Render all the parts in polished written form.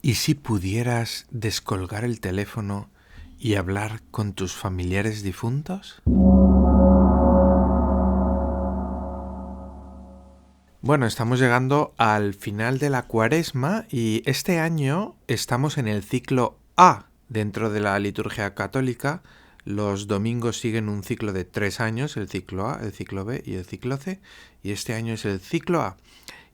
¿Y si pudieras descolgar el teléfono y hablar con tus familiares difuntos? Bueno, estamos llegando al final de la Cuaresma y este año estamos en el ciclo A dentro de la liturgia católica. Los domingos siguen un ciclo de 3 años, el ciclo A, el ciclo B y el ciclo C, y este año es el ciclo A.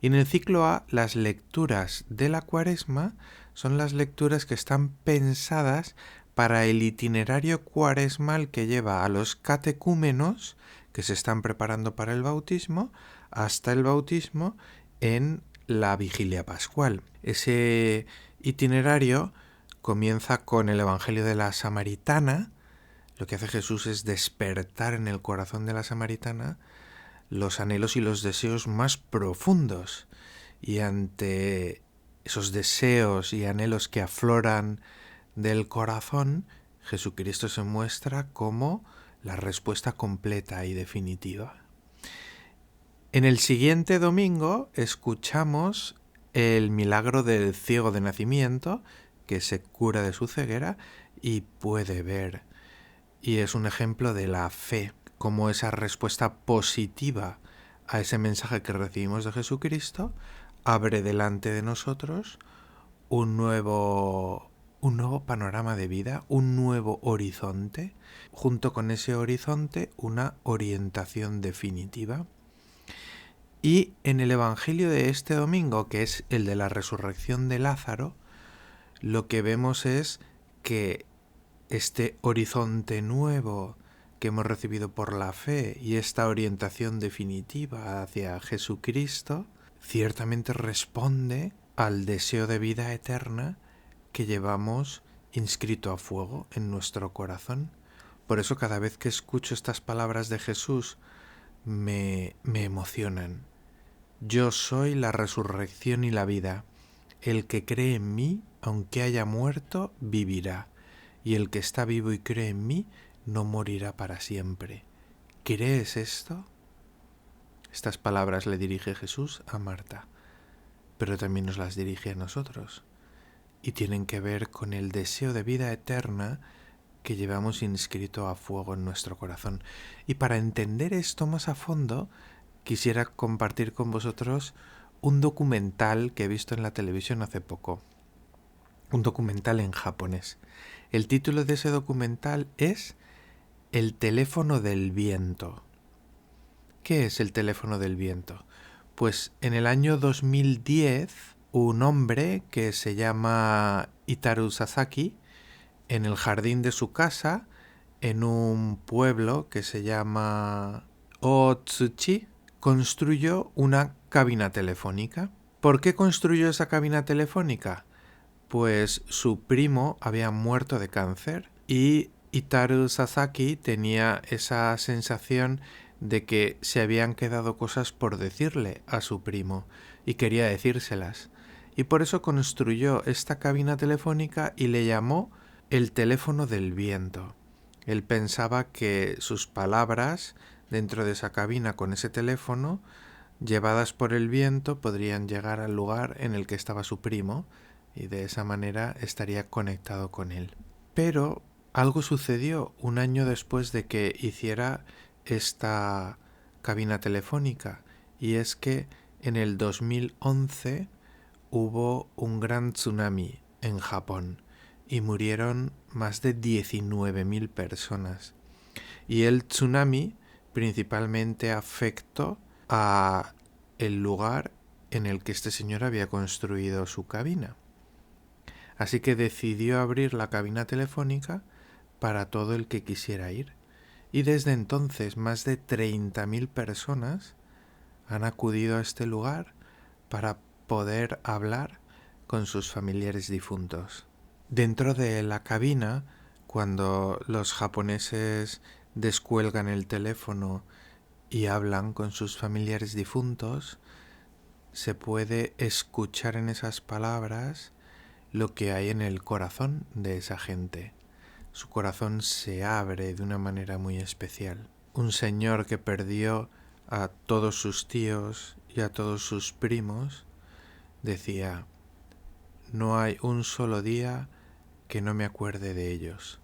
Y en el ciclo A, las lecturas de la Cuaresma son las lecturas que están pensadas para el itinerario cuaresmal que lleva a los catecúmenos que se están preparando para el bautismo hasta el bautismo en la vigilia pascual. Ese itinerario comienza con el Evangelio de la Samaritana. Lo que hace Jesús es despertar en el corazón de la samaritana los anhelos y los deseos más profundos. Y ante esos deseos y anhelos que afloran del corazón, Jesucristo se muestra como la respuesta completa y definitiva. En el siguiente domingo escuchamos el milagro del ciego de nacimiento, que se cura de su ceguera y puede ver. Y es un ejemplo de la fe, como esa respuesta positiva a ese mensaje que recibimos de Jesucristo abre delante de nosotros un nuevo panorama de vida, un nuevo horizonte, junto con ese horizonte una orientación definitiva. Y en el Evangelio de este domingo, que es el de la resurrección de Lázaro, lo que vemos es que este horizonte nuevo que hemos recibido por la fe y esta orientación definitiva hacia Jesucristo, ciertamente responde al deseo de vida eterna que llevamos inscrito a fuego en nuestro corazón. Por eso cada vez que escucho estas palabras de Jesús me emocionan. Yo soy la resurrección y la vida. El que cree en mí, aunque haya muerto, vivirá. Y el que está vivo y cree en mí, no morirá para siempre. ¿Crees esto? Estas palabras le dirige Jesús a Marta, pero también nos las dirige a nosotros. Y tienen que ver con el deseo de vida eterna que llevamos inscrito a fuego en nuestro corazón. Y para entender esto más a fondo, quisiera compartir con vosotros un documental que he visto en la televisión hace poco. Un documental en japonés. El título de ese documental es El teléfono del viento. ¿Qué es el teléfono del viento? Pues en el año 2010, un hombre que se llama Itaru Sasaki, en el jardín de su casa, en un pueblo que se llama Otsuchi, construyó una cabina telefónica. ¿Por qué construyó esa cabina telefónica? Pues su primo había muerto de cáncer y Itaru Sasaki tenía esa sensación de que se habían quedado cosas por decirle a su primo y quería decírselas. Y por eso construyó esta cabina telefónica y le llamó el teléfono del viento. Él pensaba que sus palabras dentro de esa cabina con ese teléfono, llevadas por el viento, podrían llegar al lugar en el que estaba su primo y de esa manera estaría conectado con él. Pero algo sucedió un año después de que hiciera esta cabina telefónica, y es que en el 2011 hubo un gran tsunami en Japón y murieron más de 19.000 personas. Y el tsunami principalmente afectó a el lugar en el que este señor había construido su cabina. Así que decidió abrir la cabina telefónica para todo el que quisiera ir. Y desde entonces más de 30.000 personas han acudido a este lugar para poder hablar con sus familiares difuntos. Dentro de la cabina, cuando los japoneses descuelgan el teléfono y hablan con sus familiares difuntos, se puede escuchar en esas palabras lo que hay en el corazón de esa gente. Su corazón se abre de una manera muy especial. Un señor que perdió a todos sus tíos y a todos sus primos decía: No hay un solo día que no me acuerde de ellos.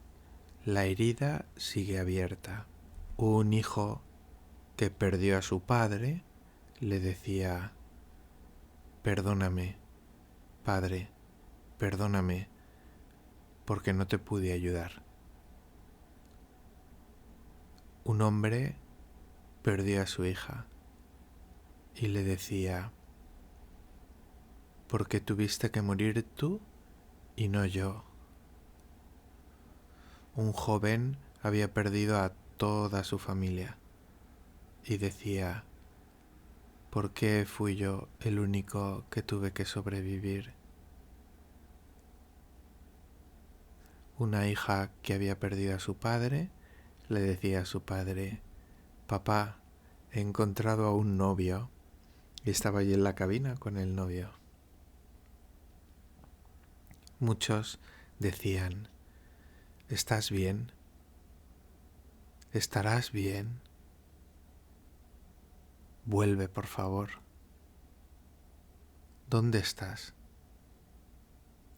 La herida sigue abierta. Un hijo que perdió a su padre le decía: perdóname, padre, perdóname, porque no te pude ayudar. Un hombre perdió a su hija y le decía: ¿por qué tuviste que morir tú y no yo? Un joven había perdido a toda su familia y decía: ¿por qué fui yo el único que tuve que sobrevivir? Una hija que había perdido a su padre le decía a su padre: papá, he encontrado a un novio. Y estaba allí en la cabina con el novio. Muchos decían: ¿estás bien? ¿Estarás bien? Vuelve, por favor. ¿Dónde estás?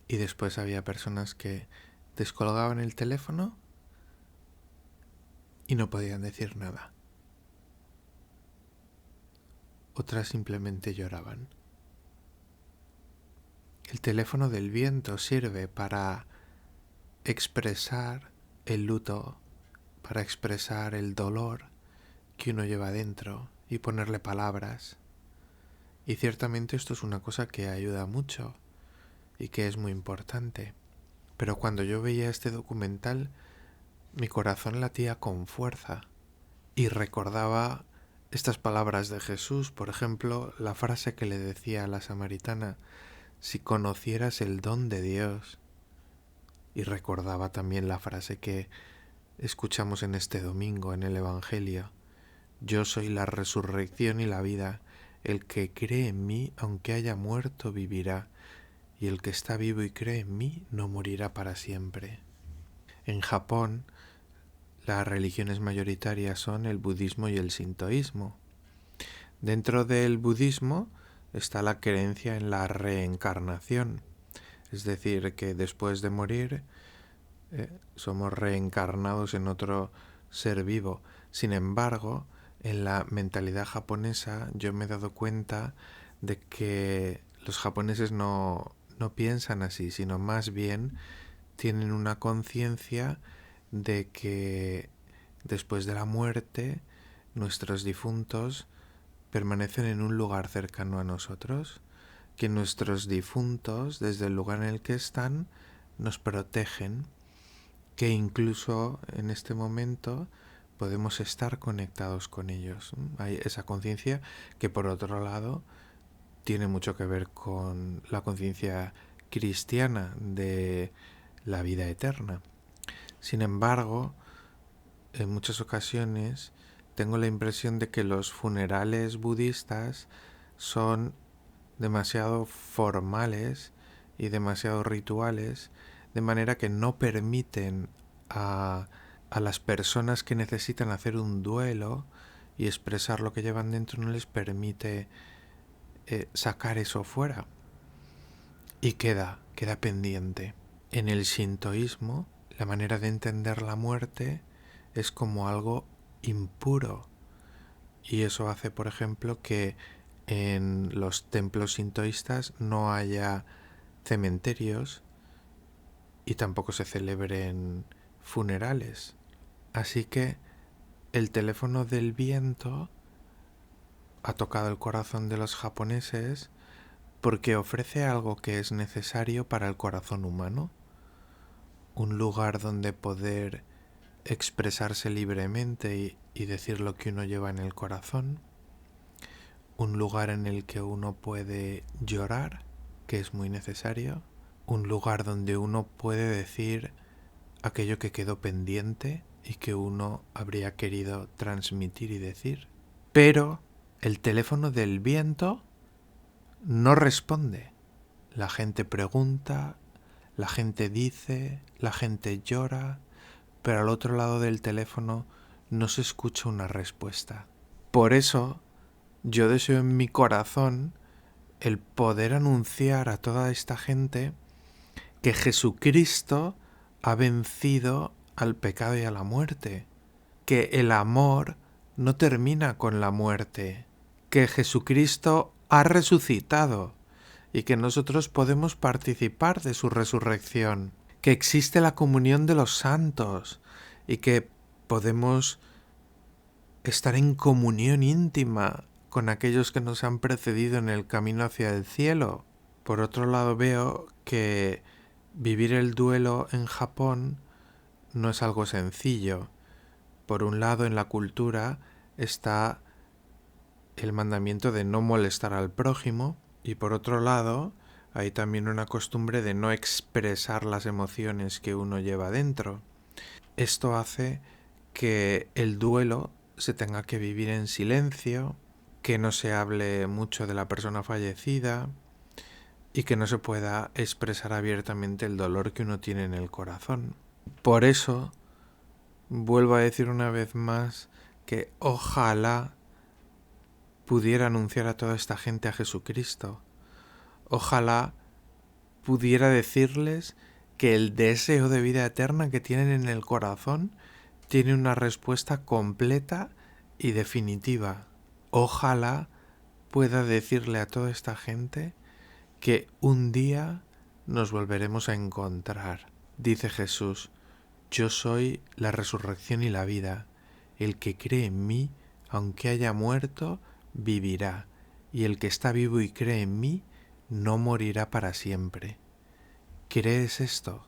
Y después había personas que descolgaban el teléfono y no podían decir nada. Otras simplemente lloraban. El teléfono del viento sirve para expresar el luto, para expresar el dolor que uno lleva dentro y ponerle palabras. Y ciertamente esto es una cosa que ayuda mucho y que es muy importante. Pero cuando yo veía este documental, mi corazón latía con fuerza y recordaba estas palabras de Jesús, por ejemplo, la frase que le decía a la samaritana: si conocieras el don de Dios. Y recordaba también la frase que escuchamos en este domingo en el Evangelio: yo soy la resurrección y la vida, el que cree en mí, aunque haya muerto, vivirá, y el que está vivo y cree en mí, no morirá para siempre. En Japón, las religiones mayoritarias son el budismo y el sintoísmo. Dentro del budismo está la creencia en la reencarnación, es decir, que después de morir somos reencarnados en otro ser vivo. Sin embargo, en la mentalidad japonesa yo me he dado cuenta de que los japoneses no piensan así, sino más bien tienen una conciencia de que después de la muerte nuestros difuntos permanecen en un lugar cercano a nosotros, que nuestros difuntos, desde el lugar en el que están, nos protegen, que incluso en este momento podemos estar conectados con ellos. Hay esa conciencia que, por otro lado, tiene mucho que ver con la conciencia cristiana de la vida eterna. Sin embargo, en muchas ocasiones tengo la impresión de que los funerales budistas son demasiado formales y demasiado rituales, de manera que no permiten a las personas que necesitan hacer un duelo y expresar lo que llevan dentro, no les permite sacar eso fuera. Y queda pendiente. En el shintoísmo, la manera de entender la muerte es como algo impuro. Y eso hace, por ejemplo, que en los templos sintoístas no haya cementerios y tampoco se celebren funerales. Así que el teléfono del viento ha tocado el corazón de los japoneses porque ofrece algo que es necesario para el corazón humano, un lugar donde poder expresarse libremente y decir lo que uno lleva en el corazón, un lugar en el que uno puede llorar, que es muy necesario, un lugar donde uno puede decir aquello que quedó pendiente y que uno habría querido transmitir y decir. Pero el teléfono del viento no responde. La gente pregunta, la gente dice, la gente llora, pero al otro lado del teléfono no se escucha una respuesta. Por eso yo deseo en mi corazón el poder anunciar a toda esta gente que Jesucristo ha vencido al pecado y a la muerte, que el amor no termina con la muerte, que Jesucristo ha resucitado y que nosotros podemos participar de su resurrección, que existe la comunión de los santos y que podemos estar en comunión íntima con aquellos que nos han precedido en el camino hacia el cielo. Por otro lado, veo que vivir el duelo en Japón no es algo sencillo. Por un lado, en la cultura está el mandamiento de no molestar al prójimo, y por otro lado hay también una costumbre de no expresar las emociones que uno lleva dentro. Esto hace que el duelo se tenga que vivir en silencio, que no se hable mucho de la persona fallecida y que no se pueda expresar abiertamente el dolor que uno tiene en el corazón. Por eso, vuelvo a decir una vez más que ojalá pudiera anunciar a toda esta gente a Jesucristo. Ojalá pudiera decirles que el deseo de vida eterna que tienen en el corazón tiene una respuesta completa y definitiva. Ojalá pueda decirle a toda esta gente que un día nos volveremos a encontrar. Dice Jesús: yo soy la resurrección y la vida. El que cree en mí, aunque haya muerto, vivirá. Y el que está vivo y cree en mí, no morirá para siempre. ¿Crees esto?